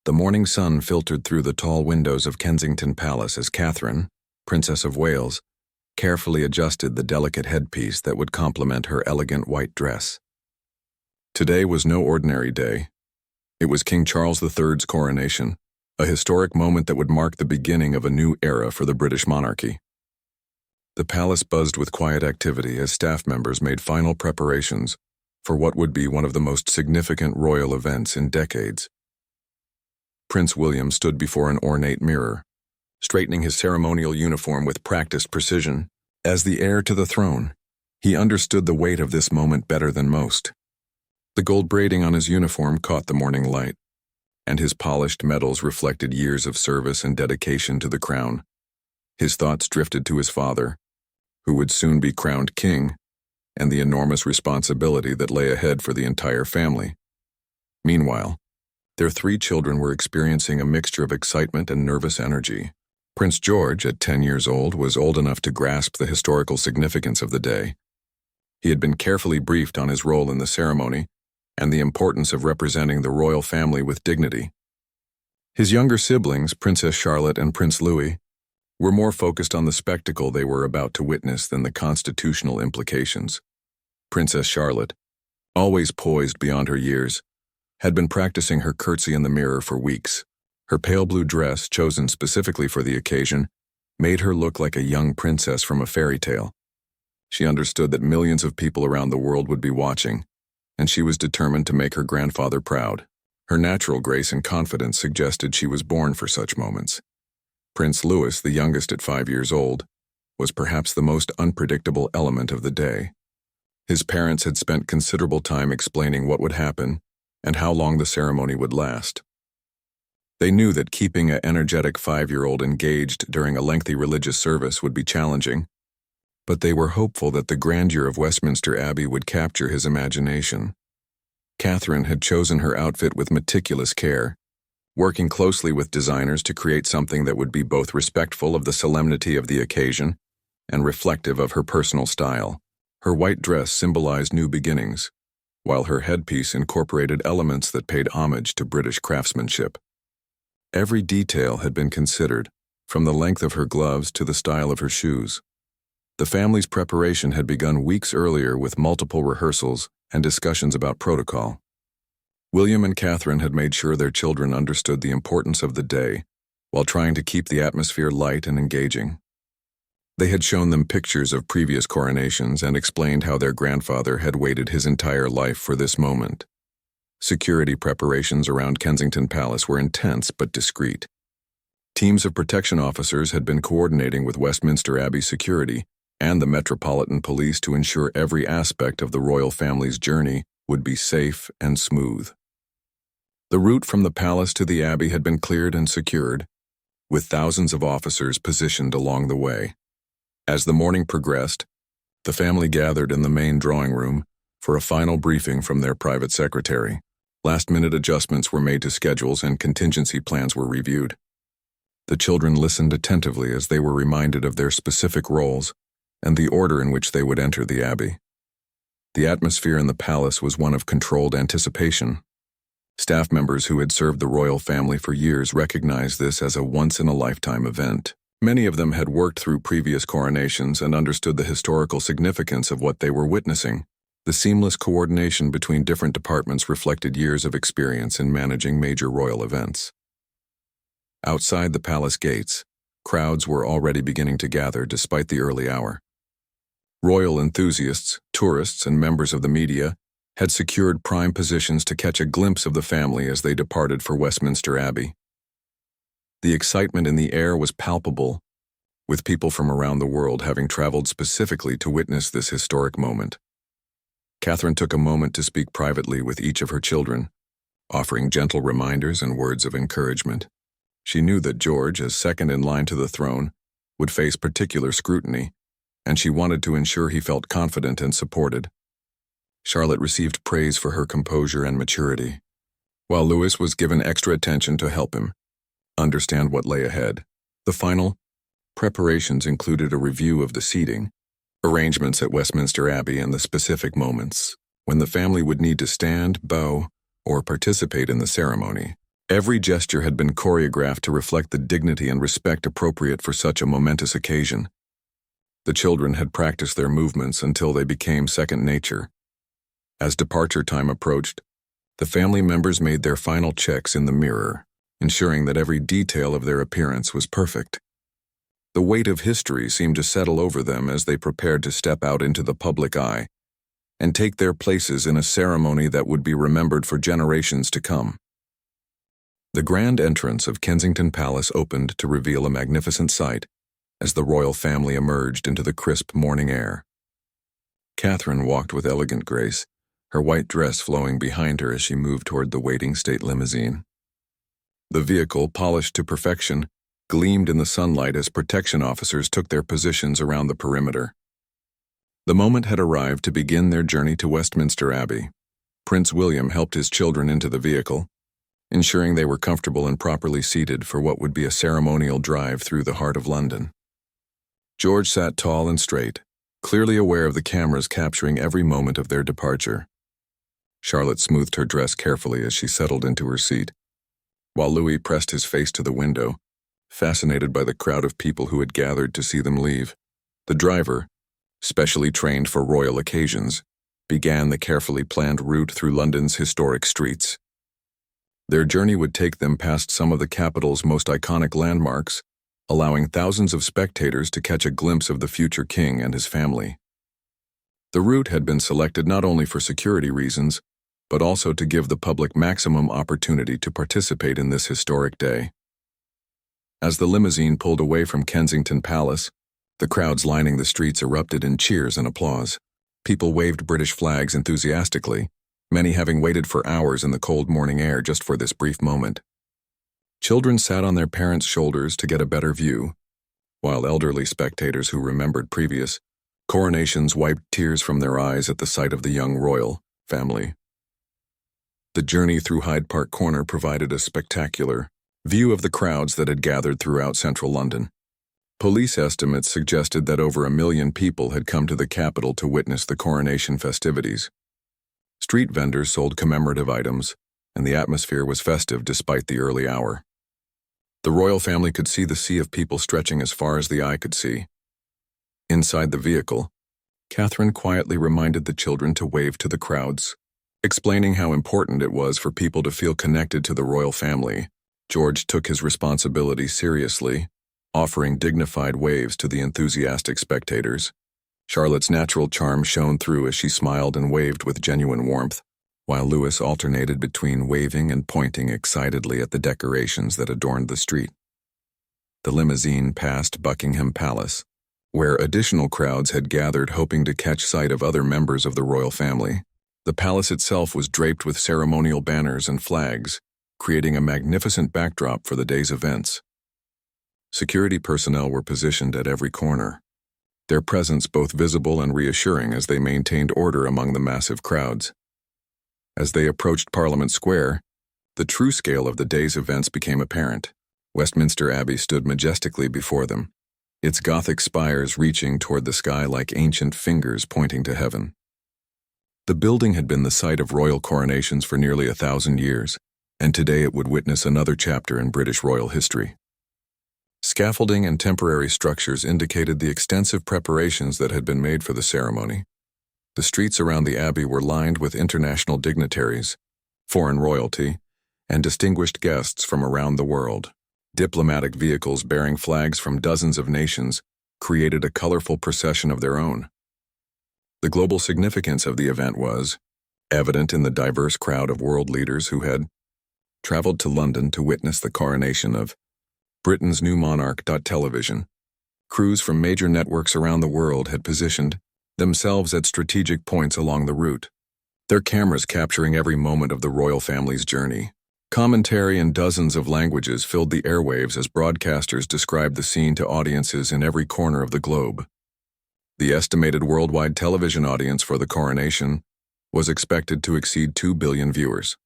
The morning sun filtered through the tall windows of Kensington Palace as Catherine, Princess of Wales, carefully adjusted the delicate headpiece that would complement her elegant white dress. Today was no ordinary day. It was King Charles III's coronation, a historic moment that would mark the beginning of a new era for the British monarchy. The palace buzzed with quiet activity as staff members made final preparations for what would be one of the most significant royal events in decades. Prince William stood before an ornate mirror, straightening his ceremonial uniform with practiced precision. As the heir to the throne, he understood the weight of this moment better than most. The gold braiding on his uniform caught the morning light, and his polished metals reflected years of service and dedication to the crown. His thoughts drifted to his father, who would soon be crowned king, and the enormous responsibility that lay ahead for the entire family. Meanwhile, their 3 children were experiencing a mixture of excitement and nervous energy. Prince George, at 10 years old, was old enough to grasp the historical significance of the day. He had been carefully briefed on his role in the ceremony and the importance of representing the royal family with dignity. His younger siblings, Princess Charlotte and Prince Louis, were more focused on the spectacle they were about to witness than the constitutional implications. Princess Charlotte, always poised beyond her years, had been practicing her curtsy in the mirror for weeks. Her pale blue dress, chosen specifically for the occasion, made her look like a young princess from a fairy tale. She understood that millions of people around the world would be watching, and she was determined to make her grandfather proud. Her natural grace and confidence suggested she was born for such moments. Prince Louis, the youngest at 5 years old, was perhaps the most unpredictable element of the day. His parents had spent considerable time explaining what would happen and how long the ceremony would last. They knew that keeping an energetic 5-year-old engaged during a lengthy religious service would be challenging, but they were hopeful that the grandeur of Westminster Abbey would capture his imagination. Catherine had chosen her outfit with meticulous care, working closely with designers to create something that would be both respectful of the solemnity of the occasion and reflective of her personal style. Her white dress symbolized new beginnings, while her headpiece incorporated elements that paid homage to British craftsmanship. Every detail had been considered, from the length of her gloves to the style of her shoes. The family's preparation had begun weeks earlier with multiple rehearsals and discussions about protocol. William and Catherine had made sure their children understood the importance of the day, while trying to keep the atmosphere light and engaging. They had shown them pictures of previous coronations and explained how their grandfather had waited his entire life for this moment. Security preparations around Kensington Palace were intense but discreet. Teams of protection officers had been coordinating with Westminster Abbey security and the Metropolitan Police to ensure every aspect of the royal family's journey would be safe and smooth. The route from the palace to the Abbey had been cleared and secured, with thousands of officers positioned along the way. As the morning progressed, the family gathered in the main drawing room for a final briefing from their private secretary. Last-minute adjustments were made to schedules and contingency plans were reviewed. The children listened attentively as they were reminded of their specific roles and the order in which they would enter the Abbey. The atmosphere in the palace was one of controlled anticipation. Staff members who had served the royal family for years recognized this as a once-in-a-lifetime event. Many of them had worked through previous coronations and understood the historical significance of what they were witnessing. The seamless coordination between different departments reflected years of experience in managing major royal events. Outside the palace gates, crowds were already beginning to gather despite the early hour. Royal enthusiasts, tourists, and members of the media had secured prime positions to catch a glimpse of the family as they departed for Westminster Abbey. The excitement in the air was palpable, with people from around the world having traveled specifically to witness this historic moment. Catherine took a moment to speak privately with each of her children, offering gentle reminders and words of encouragement. She knew that George, as second in line to the throne, would face particular scrutiny, and she wanted to ensure he felt confident and supported. Charlotte received praise for her composure and maturity, while Louis was given extra attention to help him understand what lay ahead. The final preparations included a review of the seating, arrangements at Westminster Abbey, and the specific moments when the family would need to stand, bow, or participate in the ceremony. Every gesture had been choreographed to reflect the dignity and respect appropriate for such a momentous occasion. The children had practiced their movements until they became second nature. As departure time approached, the family members made their final checks in the mirror, ensuring that every detail of their appearance was perfect. The weight of history seemed to settle over them as they prepared to step out into the public eye and take their places in a ceremony that would be remembered for generations to come. The grand entrance of Kensington Palace opened to reveal a magnificent sight as the royal family emerged into the crisp morning air. Catherine walked with elegant grace, her white dress flowing behind her as she moved toward the waiting state limousine. The vehicle, polished to perfection, gleamed in the sunlight as protection officers took their positions around the perimeter. The moment had arrived to begin their journey to Westminster Abbey. Prince William helped his children into the vehicle, ensuring they were comfortable and properly seated for what would be a ceremonial drive through the heart of London. George sat tall and straight, clearly aware of the cameras capturing every moment of their departure. Charlotte smoothed her dress carefully as she settled into her seat, while Louis pressed his face to the window, fascinated by the crowd of people who had gathered to see them leave. The driver, specially trained for royal occasions, began the carefully planned route through London's historic streets. Their journey would take them past some of the capital's most iconic landmarks, allowing thousands of spectators to catch a glimpse of the future king and his family. The route had been selected not only for security reasons, but also to give the public maximum opportunity to participate in this historic day. As the limousine pulled away from Kensington Palace, the crowds lining the streets erupted in cheers and applause. People waved British flags enthusiastically, many having waited for hours in the cold morning air just for this brief moment. Children sat on their parents' shoulders to get a better view, while elderly spectators who remembered previous coronations wiped tears from their eyes at the sight of the young royal family. The journey through Hyde Park Corner provided a spectacular view of the crowds that had gathered throughout central London. Police estimates suggested that over 1 million people had come to the capital to witness the coronation festivities. Street vendors sold commemorative items, and the atmosphere was festive despite the early hour. The royal family could see the sea of people stretching as far as the eye could see. Inside the vehicle, Catherine quietly reminded the children to wave to the crowds, explaining how important it was for people to feel connected to the royal family. George took his responsibility seriously, offering dignified waves to the enthusiastic spectators. Charlotte's natural charm shone through as she smiled and waved with genuine warmth, while Louis alternated between waving and pointing excitedly at the decorations that adorned the street. The limousine passed Buckingham Palace, where additional crowds had gathered hoping to catch sight of other members of the royal family. The palace itself was draped with ceremonial banners and flags, creating a magnificent backdrop for the day's events. Security personnel were positioned at every corner, their presence both visible and reassuring as they maintained order among the massive crowds. As they approached Parliament Square, the true scale of the day's events became apparent. Westminster Abbey stood majestically before them, its Gothic spires reaching toward the sky like ancient fingers pointing to heaven. The building had been the site of royal coronations for nearly 1,000 years, and today it would witness another chapter in British royal history. Scaffolding and temporary structures indicated the extensive preparations that had been made for the ceremony. The streets around the Abbey were lined with international dignitaries, foreign royalty, and distinguished guests from around the world. Diplomatic vehicles bearing flags from dozens of nations created a colorful procession of their own. The global significance of the event was evident in the diverse crowd of world leaders who had traveled to London to witness the coronation of Britain's new monarch. Television crews from major networks around the world had positioned themselves at strategic points along the route, their cameras capturing every moment of the royal family's journey. Commentary in dozens of languages filled the airwaves as broadcasters described the scene to audiences in every corner of the globe. The estimated worldwide television audience for the coronation was expected to exceed 2 billion viewers.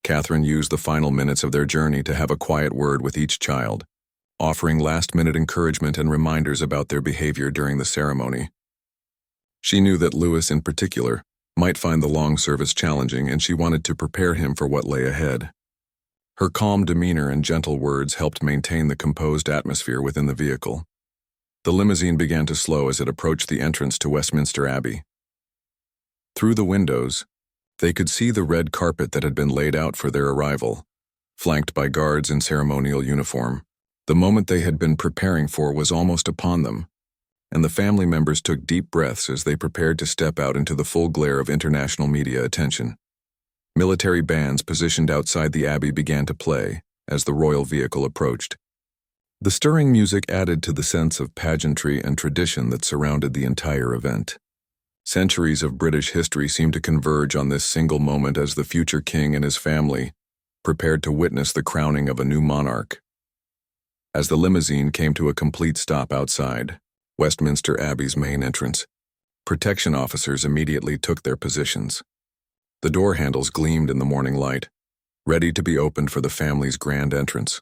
Catherine used the final minutes of their journey to have a quiet word with each child, offering last-minute encouragement and reminders about their behavior during the ceremony. She knew that Louis, in particular, might find the long service challenging, and she wanted to prepare him for what lay ahead. Her calm demeanor and gentle words helped maintain the composed atmosphere within the vehicle. The limousine began to slow as it approached the entrance to Westminster Abbey. Through the windows, they could see the red carpet that had been laid out for their arrival, flanked by guards in ceremonial uniform. The moment they had been preparing for was almost upon them, and the family members took deep breaths as they prepared to step out into the full glare of international media attention. Military bands positioned outside the abbey began to play as the royal vehicle approached. The stirring music added to the sense of pageantry and tradition that surrounded the entire event. Centuries of British history seemed to converge on this single moment as the future king and his family prepared to witness the crowning of a new monarch. As the limousine came to a complete stop outside Westminster Abbey's main entrance, protection officers immediately took their positions. The door handles gleamed in the morning light, ready to be opened for the family's grand entrance.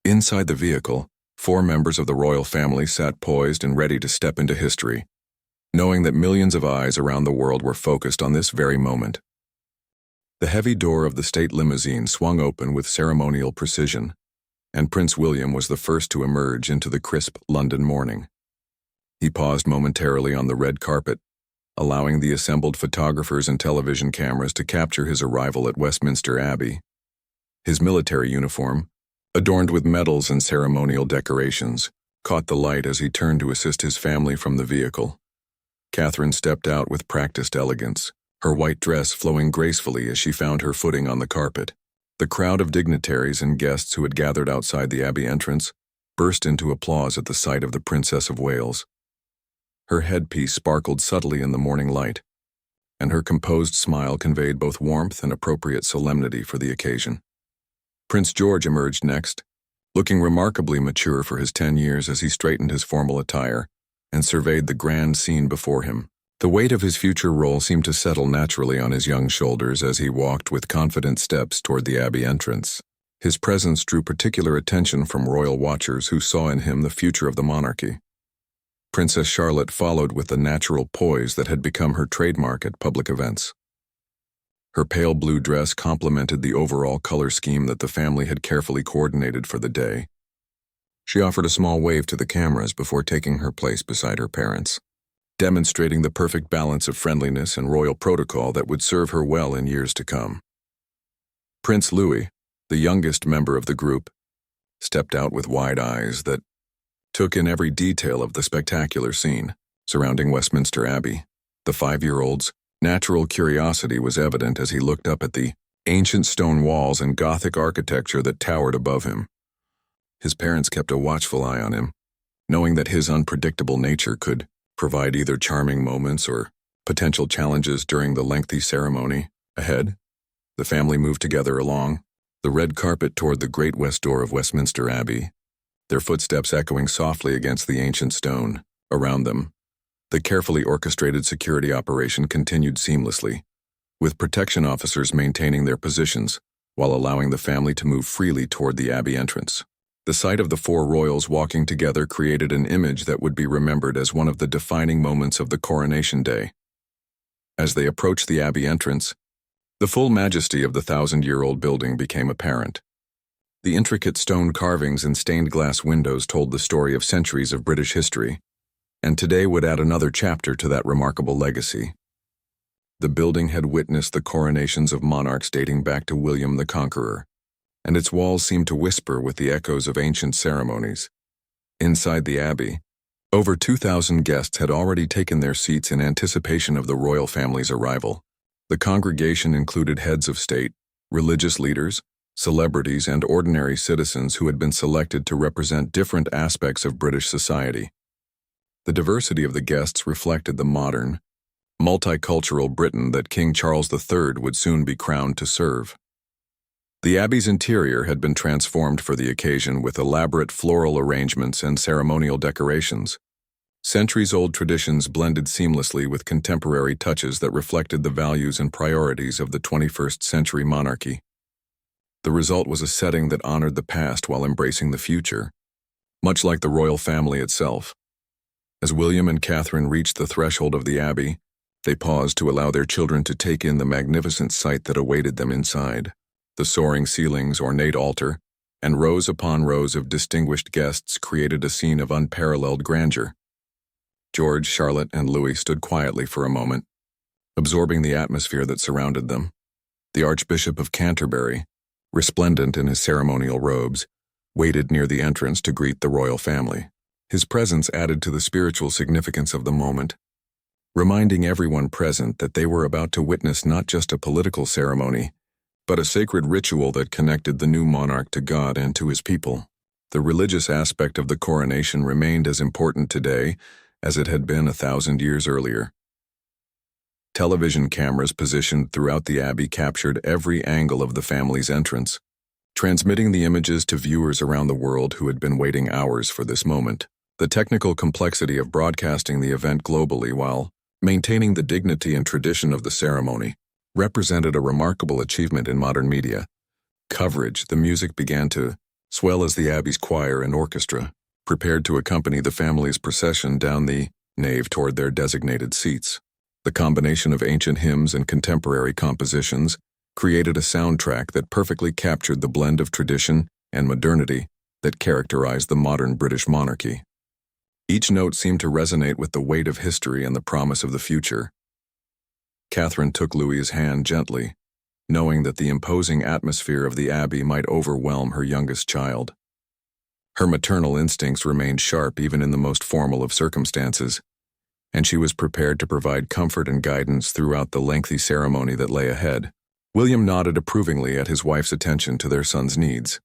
Inside the vehicle, 4 members of the royal family sat poised and ready to step into history, knowing that millions of eyes around the world were focused on this very moment. The heavy door of the state limousine swung open with ceremonial precision, and Prince William was the first to emerge into the crisp London morning. He paused momentarily on the red carpet, allowing the assembled photographers and television cameras to capture his arrival at Westminster Abbey. His military uniform, adorned with medals and ceremonial decorations, caught the light as he turned to assist his family from the vehicle. Catherine stepped out with practiced elegance, her white dress flowing gracefully as she found her footing on the carpet. The crowd of dignitaries and guests who had gathered outside the Abbey entrance burst into applause at the sight of the Princess of Wales. Her headpiece sparkled subtly in the morning light, and her composed smile conveyed both warmth and appropriate solemnity for the occasion. Prince George emerged next, looking remarkably mature for his 10 years as he straightened his formal attire and surveyed the grand scene before him. The weight of his future role seemed to settle naturally on his young shoulders as he walked with confident steps toward the Abbey entrance. His presence drew particular attention from royal watchers who saw in him the future of the monarchy. Princess Charlotte followed with the natural poise that had become her trademark at public events. Her pale blue dress complemented the overall color scheme that the family had carefully coordinated for the day. She offered a small wave to the cameras before taking her place beside her parents, demonstrating the perfect balance of friendliness and royal protocol that would serve her well in years to come. Prince Louis, the youngest member of the group, stepped out with wide eyes that took in every detail of the spectacular scene surrounding Westminster Abbey. The 5-year-old's natural curiosity was evident as he looked up at the ancient stone walls and Gothic architecture that towered above him. His parents kept a watchful eye on him, knowing that his unpredictable nature could provide either charming moments or potential challenges during the lengthy ceremony ahead. The family moved together along the red carpet toward the great west door of Westminster Abbey, their footsteps echoing softly against the ancient stone around them. The carefully orchestrated security operation continued seamlessly, with protection officers maintaining their positions while allowing the family to move freely toward the Abbey entrance. The sight of the 4 royals walking together created an image that would be remembered as one of the defining moments of the Coronation Day. As they approached the Abbey entrance, the full majesty of the 1,000-year-old building became apparent. The intricate stone carvings and stained glass windows told the story of centuries of British history, and today would add another chapter to that remarkable legacy. The building had witnessed the coronations of monarchs dating back to William the Conqueror, and its walls seemed to whisper with the echoes of ancient ceremonies. Inside the Abbey, over 2,000 guests had already taken their seats in anticipation of the royal family's arrival. The congregation included heads of state, religious leaders, celebrities, and ordinary citizens who had been selected to represent different aspects of British society. The diversity of the guests reflected the modern, multicultural Britain that King Charles III would soon be crowned to serve. The Abbey's interior had been transformed for the occasion with elaborate floral arrangements and ceremonial decorations. Centuries-old traditions blended seamlessly with contemporary touches that reflected the values and priorities of the 21st century monarchy. The result was a setting that honored the past while embracing the future, much like the royal family itself. As William and Catherine reached the threshold of the Abbey, they paused to allow their children to take in the magnificent sight that awaited them inside. The soaring ceilings, ornate altar, and rows upon rows of distinguished guests created a scene of unparalleled grandeur. George, Charlotte, and Louis stood quietly for a moment, absorbing the atmosphere that surrounded them. The Archbishop of Canterbury, resplendent in his ceremonial robes, waited near the entrance to greet the royal family. His presence added to the spiritual significance of the moment, reminding everyone present that they were about to witness not just a political ceremony, but a sacred ritual that connected the new monarch to God and to his people. The religious aspect of the coronation remained as important today as it had been 1,000 years earlier. Television cameras positioned throughout the abbey captured every angle of the family's entrance, transmitting the images to viewers around the world who had been waiting hours for this moment. The technical complexity of broadcasting the event globally while maintaining the dignity and tradition of the ceremony represented a remarkable achievement in modern media coverage. The music began to swell as the abbey's choir and orchestra prepared to accompany the family's procession down the nave toward their designated seats. The combination of ancient hymns and contemporary compositions created a soundtrack that perfectly captured the blend of tradition and modernity that characterized the modern British monarchy. Each note seemed to resonate with the weight of history and the promise of the future. Catherine took Louis's hand gently, knowing that the imposing atmosphere of the abbey might overwhelm her youngest child. Her maternal instincts remained sharp even in the most formal of circumstances, and she was prepared to provide comfort and guidance throughout the lengthy ceremony that lay ahead. William nodded approvingly at his wife's attention to their son's needs.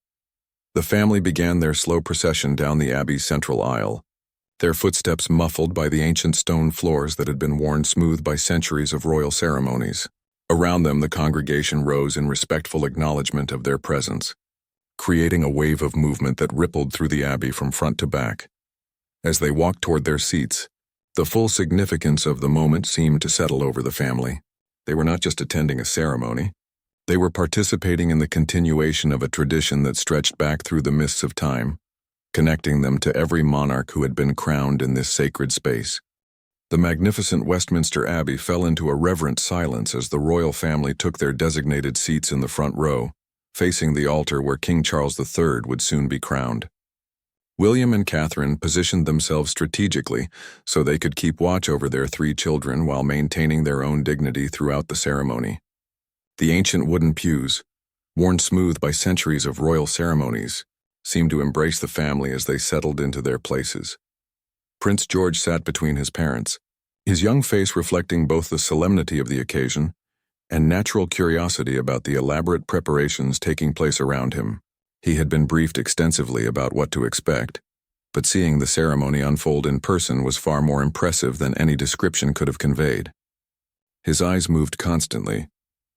The family began their slow procession down the abbey's central aisle, their footsteps muffled by the ancient stone floors that had been worn smooth by centuries of royal ceremonies. Around them, the congregation rose in respectful acknowledgement of their presence, creating a wave of movement that rippled through the abbey from front to back. As they walked toward their seats, the full significance of the moment seemed to settle over the family. They were not just attending a ceremony. They were participating in the continuation of a tradition that stretched back through the mists of time, connecting them to every monarch who had been crowned in this sacred space. The magnificent Westminster Abbey fell into a reverent silence as the royal family took their designated seats in the front row, facing the altar where King Charles III would soon be crowned. William and Catherine positioned themselves strategically so they could keep watch over their 3 children while maintaining their own dignity throughout the ceremony. The ancient wooden pews, worn smooth by centuries of royal ceremonies, seemed to embrace the family as they settled into their places. Prince George sat between his parents, his young face reflecting both the solemnity of the occasion and natural curiosity about the elaborate preparations taking place around him. He had been briefed extensively about what to expect, but seeing the ceremony unfold in person was far more impressive than any description could have conveyed. His eyes moved constantly,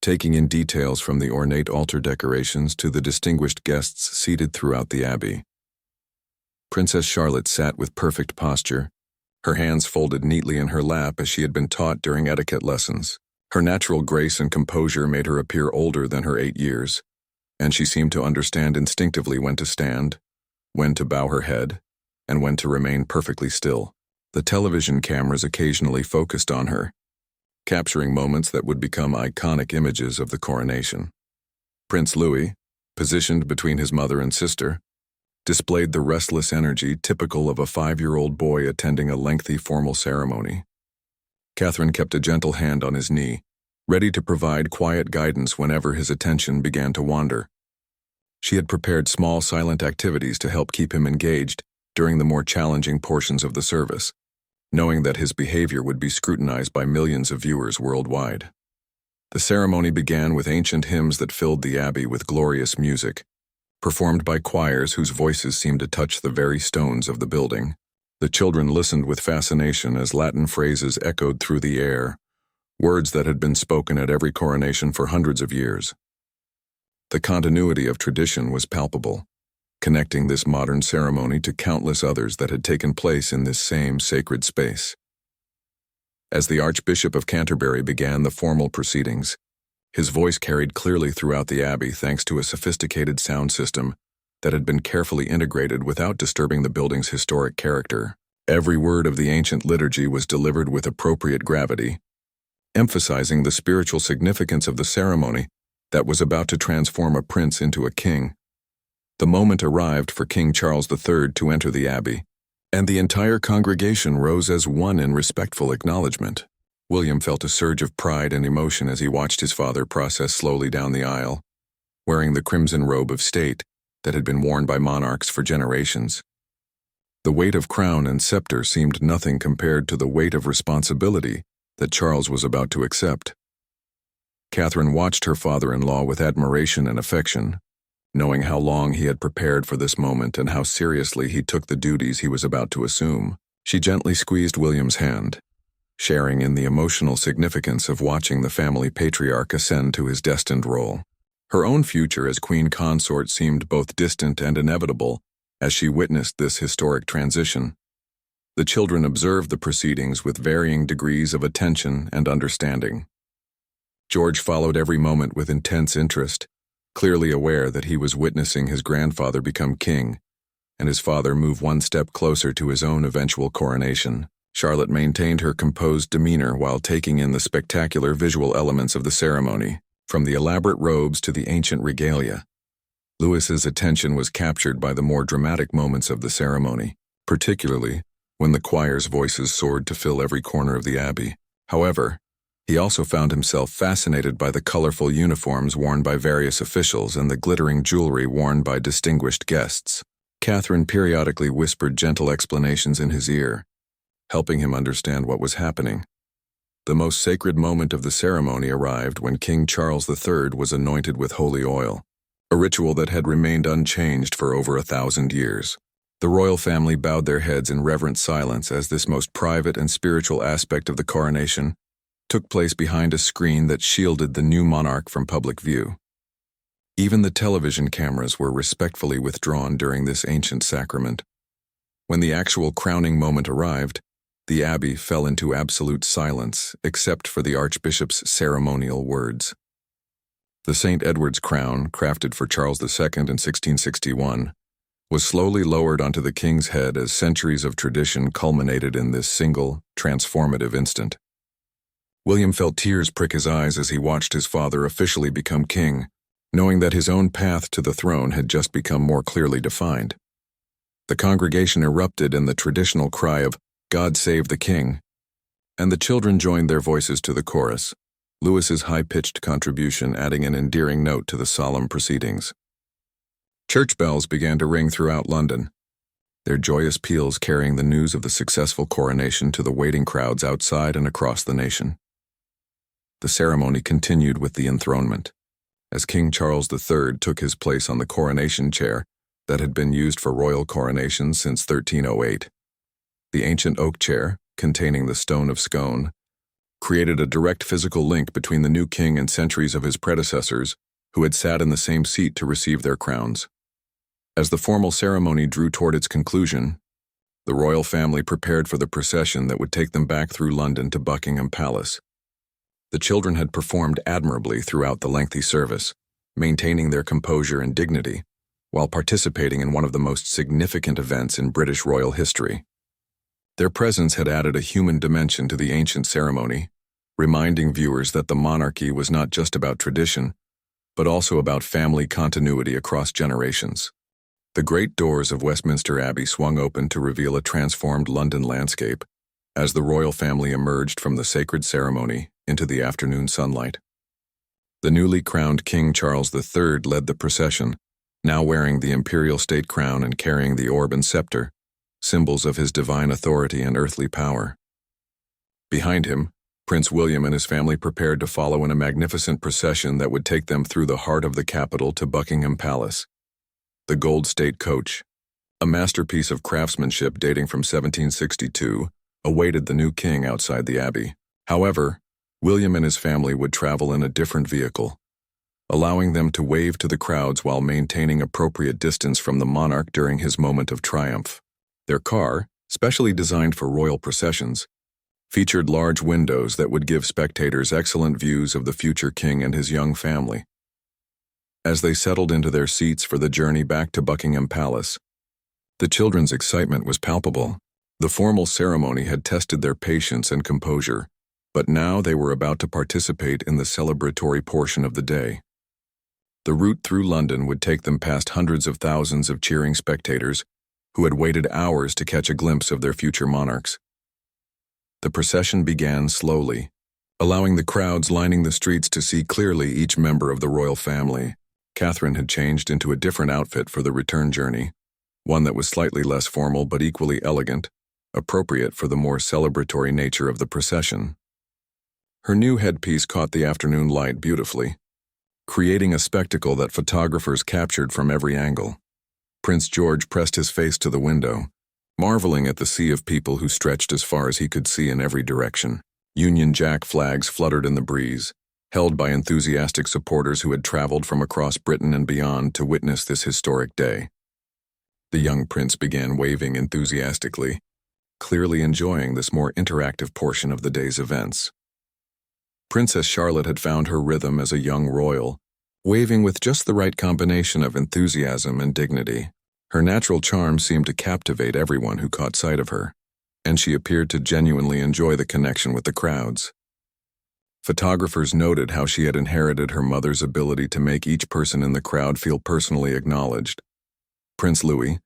taking in details from the ornate altar decorations to the distinguished guests seated throughout the abbey. Princess Charlotte sat with perfect posture, her hands folded neatly in her lap as she had been taught during etiquette lessons. Her natural grace and composure made her appear older than her 8 years, and she seemed to understand instinctively when to stand, when to bow her head, and when to remain perfectly still. The television cameras occasionally focused on her, capturing moments that would become iconic images of the coronation. Prince Louis, positioned between his mother and sister, displayed the restless energy typical of a 5-year-old boy attending a lengthy formal ceremony. Catherine kept a gentle hand on his knee, ready to provide quiet guidance whenever his attention began to wander. She had prepared small silent activities to help keep him engaged during the more challenging portions of the service, knowing that his behavior would be scrutinized by millions of viewers worldwide. The ceremony began with ancient hymns that filled the abbey with glorious music, performed by choirs whose voices seemed to touch the very stones of the building. The children listened with fascination as Latin phrases echoed through the air, words that had been spoken at every coronation for hundreds of years. The continuity of tradition was palpable, connecting this modern ceremony to countless others that had taken place in this same sacred space. As the Archbishop of Canterbury began the formal proceedings, his voice carried clearly throughout the abbey thanks to a sophisticated sound system that had been carefully integrated without disturbing the building's historic character. Every word of the ancient liturgy was delivered with appropriate gravity, emphasizing the spiritual significance of the ceremony that was about to transform a prince into a king. The moment arrived for King Charles III to enter the abbey, and the entire congregation rose as one in respectful acknowledgement. William felt a surge of pride and emotion as he watched his father process slowly down the aisle, wearing the crimson robe of state that had been worn by monarchs for generations. The weight of crown and scepter seemed nothing compared to the weight of responsibility that Charles was about to accept. Catherine watched her father-in-law with admiration and affection, knowing how long he had prepared for this moment and how seriously he took the duties he was about to assume. She gently squeezed William's hand, sharing in the emotional significance of watching the family patriarch ascend to his destined role. Her own future as queen consort seemed both distant and inevitable as she witnessed this historic transition. The children observed the proceedings with varying degrees of attention and understanding. George followed every moment with intense interest, clearly aware that he was witnessing his grandfather become king, and his father move one step closer to his own eventual coronation. Charlotte maintained her composed demeanor while taking in the spectacular visual elements of the ceremony, from the elaborate robes to the ancient regalia. Louis's attention was captured by the more dramatic moments of the ceremony, particularly when the choir's voices soared to fill every corner of the abbey. However, he also found himself fascinated by the colorful uniforms worn by various officials and the glittering jewelry worn by distinguished guests. Catherine periodically whispered gentle explanations in his ear, helping him understand what was happening. The most sacred moment of the ceremony arrived when King Charles III was anointed with holy oil, a ritual that had remained unchanged for over 1,000 years. The royal family bowed their heads in reverent silence as this most private and spiritual aspect of the coronation took place behind a screen that shielded the new monarch from public view. Even the television cameras were respectfully withdrawn during this ancient sacrament. When the actual crowning moment arrived, the abbey fell into absolute silence except for the archbishop's ceremonial words. The St. Edward's crown, crafted for Charles II in 1661, was slowly lowered onto the king's head as centuries of tradition culminated in this single, transformative instant. William felt tears prick his eyes as he watched his father officially become king, knowing that his own path to the throne had just become more clearly defined. The congregation erupted in the traditional cry of, "God save the king," and the children joined their voices to the chorus, Louis's high-pitched contribution adding an endearing note to the solemn proceedings. Church bells began to ring throughout London, their joyous peals carrying the news of the successful coronation to the waiting crowds outside and across the nation. The ceremony continued with the enthronement, as King Charles III took his place on the coronation chair that had been used for royal coronations since 1308. The ancient oak chair, containing the Stone of Scone, created a direct physical link between the new king and centuries of his predecessors who had sat in the same seat to receive their crowns. As the formal ceremony drew toward its conclusion, the royal family prepared for the procession that would take them back through London to Buckingham Palace. The children had performed admirably throughout the lengthy service, maintaining their composure and dignity, while participating in one of the most significant events in British royal history. Their presence had added a human dimension to the ancient ceremony, reminding viewers that the monarchy was not just about tradition, but also about family continuity across generations. The great doors of Westminster Abbey swung open to reveal a transformed London landscape as the royal family emerged from the sacred ceremony into the afternoon sunlight. The newly crowned King Charles III led the procession, now wearing the imperial state crown and carrying the orb and scepter, symbols of his divine authority and earthly power. Behind him, Prince William and his family prepared to follow in a magnificent procession that would take them through the heart of the capital to Buckingham Palace. The Gold State Coach, a masterpiece of craftsmanship dating from 1762, awaited the new king outside the abbey. However, William and his family would travel in a different vehicle, allowing them to wave to the crowds while maintaining appropriate distance from the monarch during his moment of triumph. Their car, specially designed for royal processions, featured large windows that would give spectators excellent views of the future king and his young family. As they settled into their seats for the journey back to Buckingham Palace, the children's excitement was palpable. The formal ceremony had tested their patience and composure, but now they were about to participate in the celebratory portion of the day. The route through London would take them past hundreds of thousands of cheering spectators who had waited hours to catch a glimpse of their future monarchs. The procession began slowly, allowing the crowds lining the streets to see clearly each member of the royal family. Catherine had changed into a different outfit for the return journey, one that was slightly less formal but equally elegant, appropriate for the more celebratory nature of the procession. Her new headpiece caught the afternoon light beautifully, creating a spectacle that photographers captured from every angle. Prince George pressed his face to the window, marveling at the sea of people who stretched as far as he could see in every direction. Union Jack flags fluttered in the breeze, held by enthusiastic supporters who had traveled from across Britain and beyond to witness this historic day. The young prince began waving enthusiastically, clearly enjoying this more interactive portion of the day's events. Princess Charlotte had found her rhythm as a young royal, waving with just the right combination of enthusiasm and dignity. Her natural charm seemed to captivate everyone who caught sight of her, and she appeared to genuinely enjoy the connection with the crowds. Photographers noted how she had inherited her mother's ability to make each person in the crowd feel personally acknowledged. Prince Louis,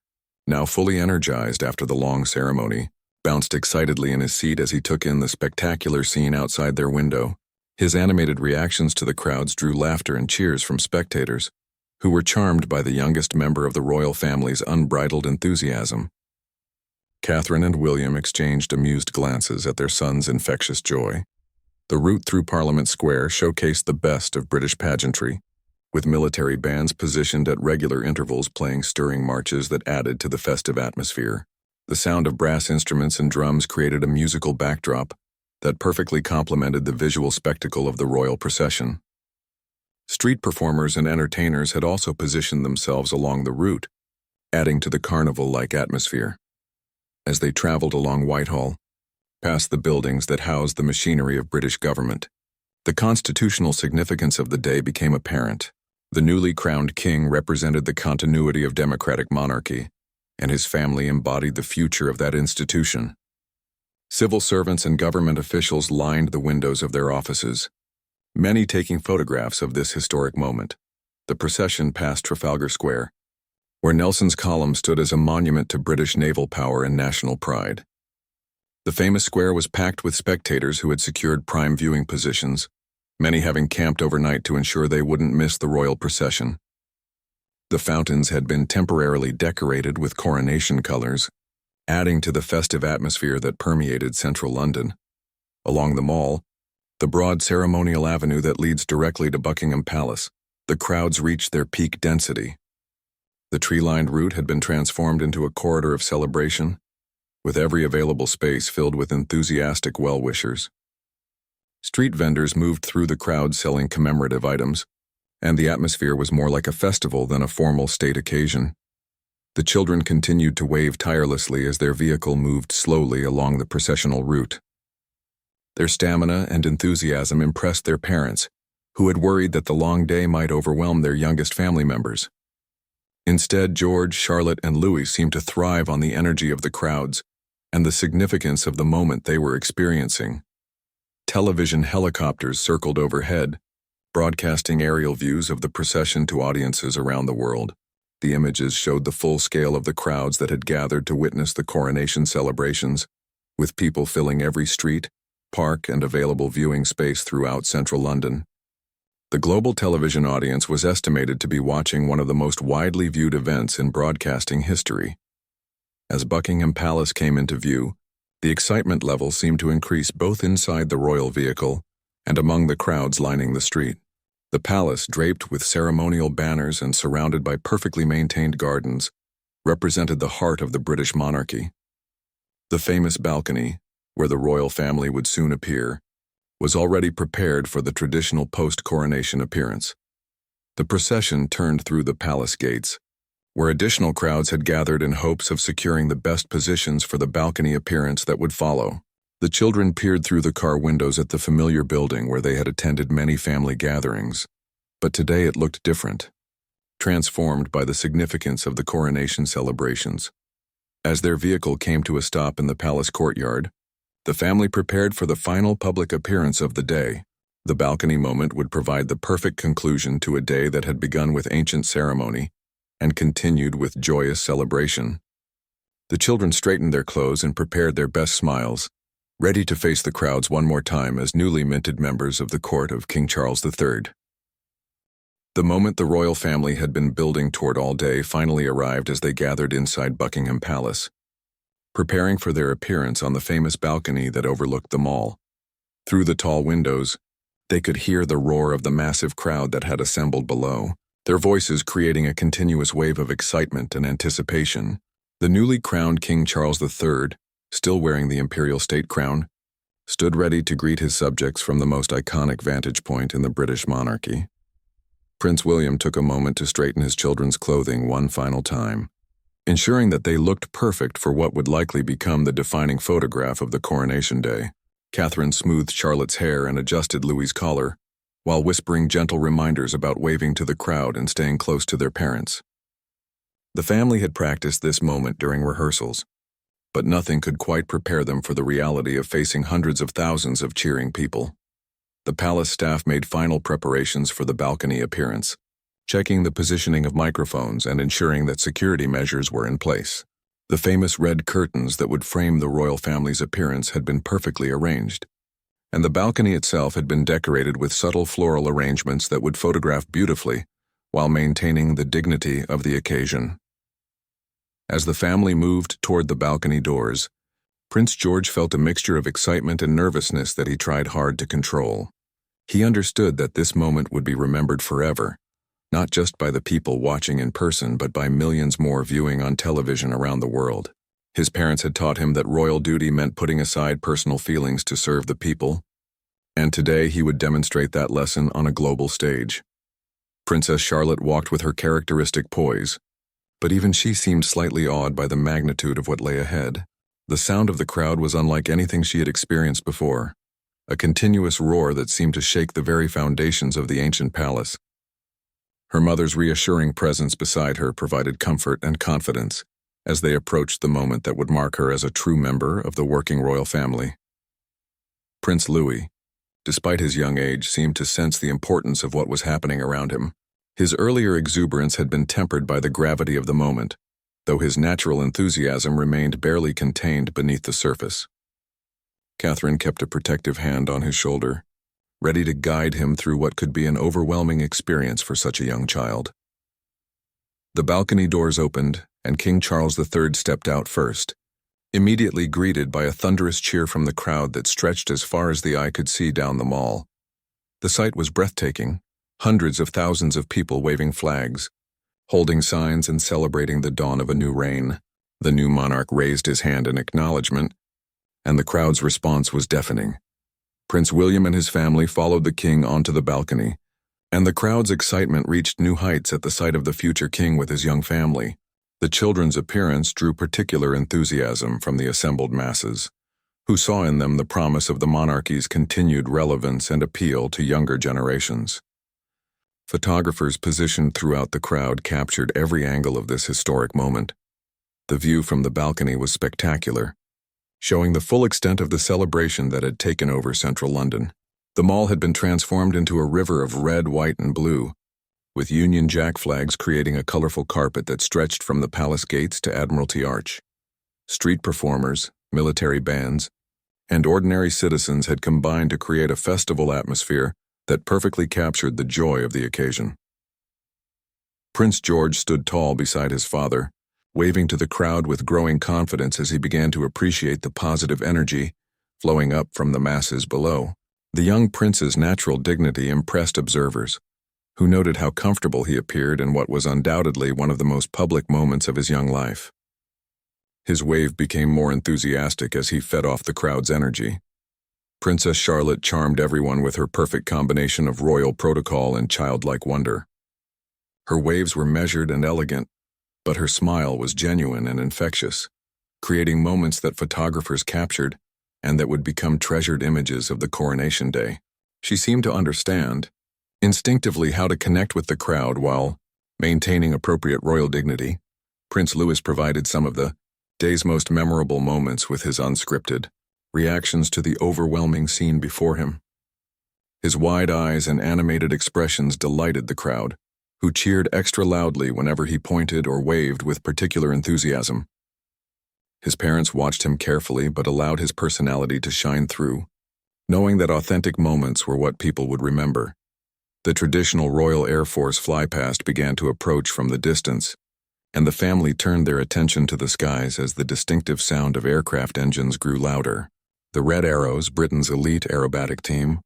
now fully energized after the long ceremony, bounced excitedly in his seat as he took in the spectacular scene outside their window. His animated reactions to the crowds drew laughter and cheers from spectators, who were charmed by the youngest member of the royal family's unbridled enthusiasm. Catherine and William exchanged amused glances at their son's infectious joy. The route through Parliament Square showcased the best of British pageantry, with military bands positioned at regular intervals playing stirring marches that added to the festive atmosphere. The sound of brass instruments and drums created a musical backdrop that perfectly complemented the visual spectacle of the royal procession. Street performers and entertainers had also positioned themselves along the route, adding to the carnival-like atmosphere. As they traveled along Whitehall, past the buildings that housed the machinery of British government, the constitutional significance of the day became apparent. The newly crowned king represented the continuity of democratic monarchy, and his family embodied the future of that institution. Civil servants and government officials lined the windows of their offices, many taking photographs of this historic moment. The procession passed Trafalgar Square, where Nelson's column stood as a monument to British naval power and national pride. The famous square was packed with spectators who had secured prime viewing positions, many having camped overnight to ensure they wouldn't miss the royal procession. The fountains had been temporarily decorated with coronation colors, adding to the festive atmosphere that permeated central London. Along the Mall, the broad ceremonial avenue that leads directly to Buckingham Palace, the crowds reached their peak density. The tree-lined route had been transformed into a corridor of celebration, with every available space filled with enthusiastic well-wishers. Street vendors moved through the crowd selling commemorative items, and the atmosphere was more like a festival than a formal state occasion. The children continued to wave tirelessly as their vehicle moved slowly along the processional route. Their stamina and enthusiasm impressed their parents, who had worried that the long day might overwhelm their youngest family members. Instead, George, Charlotte, and Louis seemed to thrive on the energy of the crowds and the significance of the moment they were experiencing. Television helicopters circled overhead, broadcasting aerial views of the procession to audiences around the world. The images showed the full scale of the crowds that had gathered to witness the coronation celebrations, with people filling every street, park, and available viewing space throughout central London. The global television audience was estimated to be watching one of the most widely viewed events in broadcasting history. As Buckingham Palace came into view, the excitement level seemed to increase both inside the royal vehicle and among the crowds lining the street. The palace, draped with ceremonial banners and surrounded by perfectly maintained gardens, represented the heart of the British monarchy. The famous balcony, where the royal family would soon appear, was already prepared for the traditional post-coronation appearance. The procession turned through the palace gates, where additional crowds had gathered in hopes of securing the best positions for the balcony appearance that would follow. The children peered through the car windows at the familiar building where they had attended many family gatherings, but today it looked different, transformed by the significance of the coronation celebrations. As their vehicle came to a stop in the palace courtyard, the family prepared for the final public appearance of the day. The balcony moment would provide the perfect conclusion to a day that had begun with ancient ceremony and continued with joyous celebration. The children straightened their clothes and prepared their best smiles, ready to face the crowds one more time as newly minted members of the court of King Charles III. The moment the royal family had been building toward all day finally arrived as they gathered inside Buckingham Palace, preparing for their appearance on the famous balcony that overlooked the Mall. Through the tall windows, they could hear the roar of the massive crowd that had assembled below, their voices creating a continuous wave of excitement and anticipation. The newly crowned King Charles III, still wearing the imperial state crown, stood ready to greet his subjects from the most iconic vantage point in the British monarchy. Prince William took a moment to straighten his children's clothing one final time, ensuring that they looked perfect for what would likely become the defining photograph of the coronation day. Catherine smoothed Charlotte's hair and adjusted Louis's collar, while whispering gentle reminders about waving to the crowd and staying close to their parents. The family had practiced this moment during rehearsals, but nothing could quite prepare them for the reality of facing hundreds of thousands of cheering people. The palace staff made final preparations for the balcony appearance, checking the positioning of microphones and ensuring that security measures were in place. The famous red curtains that would frame the royal family's appearance had been perfectly arranged, and the balcony itself had been decorated with subtle floral arrangements that would photograph beautifully while maintaining the dignity of the occasion. As the family moved toward the balcony doors, Prince George felt a mixture of excitement and nervousness that he tried hard to control. He understood that this moment would be remembered forever, not just by the people watching in person but by millions more viewing on television around the world. His parents had taught him that royal duty meant putting aside personal feelings to serve the people, and today he would demonstrate that lesson on a global stage. Princess Charlotte walked with her characteristic poise, but even she seemed slightly awed by the magnitude of what lay ahead. The sound of the crowd was unlike anything she had experienced before, a continuous roar that seemed to shake the very foundations of the ancient palace. Her mother's reassuring presence beside her provided comfort and confidence as they approached the moment that would mark her as a true member of the working royal family. Prince Louis, despite his young age, seemed to sense the importance of what was happening around him. His earlier exuberance had been tempered by the gravity of the moment, though his natural enthusiasm remained barely contained beneath the surface. Catherine kept a protective hand on his shoulder, ready to guide him through what could be an overwhelming experience for such a young child. The balcony doors opened, and King Charles III stepped out first, immediately greeted by a thunderous cheer from the crowd that stretched as far as the eye could see down the Mall. The sight was breathtaking, hundreds of thousands of people waving flags, holding signs and celebrating the dawn of a new reign. The new monarch raised his hand in acknowledgement, and the crowd's response was deafening. Prince William and his family followed the king onto the balcony, and the crowd's excitement reached new heights at the sight of the future king with his young family. The children's appearance drew particular enthusiasm from the assembled masses, who saw in them the promise of the monarchy's continued relevance and appeal to younger generations. Photographers positioned throughout the crowd captured every angle of this historic moment. The view from the balcony was spectacular, showing the full extent of the celebration that had taken over central London. The Mall had been transformed into a river of red, white, and blue, with Union Jack flags creating a colorful carpet that stretched from the palace gates to Admiralty Arch. Street performers, military bands, and ordinary citizens had combined to create a festival atmosphere that perfectly captured the joy of the occasion. Prince George stood tall beside his father, waving to the crowd with growing confidence as he began to appreciate the positive energy flowing up from the masses below. The young prince's natural dignity impressed observers, who noted how comfortable he appeared in what was undoubtedly one of the most public moments of his young life. His wave became more enthusiastic as he fed off the crowd's energy. Princess Charlotte charmed everyone with her perfect combination of royal protocol and childlike wonder. Her waves were measured and elegant, but her smile was genuine and infectious, creating moments that photographers captured and that would become treasured images of the coronation day. She seemed to understand, instinctively, how to connect with the crowd while maintaining appropriate royal dignity. Prince Louis provided some of the day's most memorable moments with his unscripted reactions to the overwhelming scene before him. His wide eyes and animated expressions delighted the crowd, who cheered extra loudly whenever he pointed or waved with particular enthusiasm. His parents watched him carefully but allowed his personality to shine through, knowing that authentic moments were what people would remember. The traditional Royal Air Force flypast began to approach from the distance, and the family turned their attention to the skies as the distinctive sound of aircraft engines grew louder. The Red Arrows, Britain's elite aerobatic team,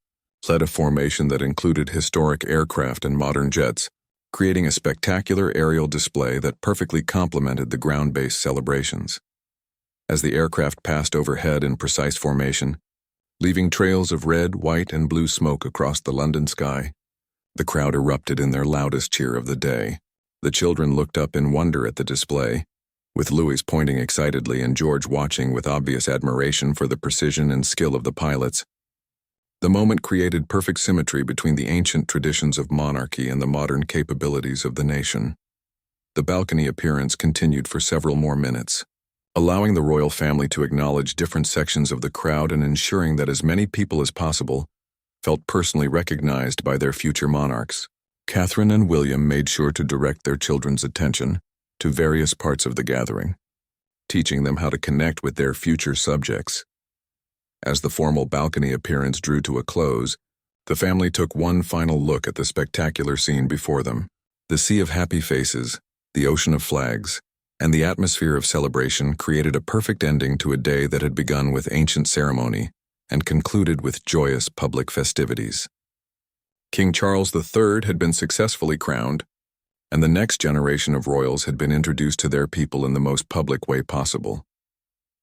led a formation that included historic aircraft and modern jets, creating a spectacular aerial display that perfectly complemented the ground-based celebrations. As the aircraft passed overhead in precise formation, leaving trails of red, white, and blue smoke across the London sky, the crowd erupted in their loudest cheer of the day. The children looked up in wonder at the display, with Louis pointing excitedly and George watching with obvious admiration for the precision and skill of the pilots. The moment created perfect symmetry between the ancient traditions of monarchy and the modern capabilities of the nation. The balcony appearance continued for several more minutes, allowing the royal family to acknowledge different sections of the crowd and ensuring that as many people as possible felt personally recognized by their future monarchs. Catherine and William made sure to direct their children's attention to various parts of the gathering, teaching them how to connect with their future subjects. As the formal balcony appearance drew to a close, the family took one final look at the spectacular scene before them. The sea of happy faces, the ocean of flags, and the atmosphere of celebration created a perfect ending to a day that had begun with ancient ceremony and concluded with joyous public festivities. King Charles III had been successfully crowned, and the next generation of royals had been introduced to their people in the most public way possible.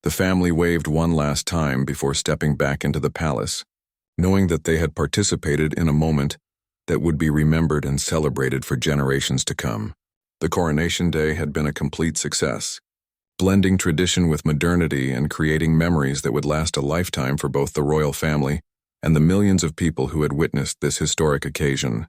The family waved one last time before stepping back into the palace, knowing that they had participated in a moment that would be remembered and celebrated for generations to come. The Coronation Day had been a complete success, blending tradition with modernity and creating memories that would last a lifetime for both the royal family and the millions of people who had witnessed this historic occasion.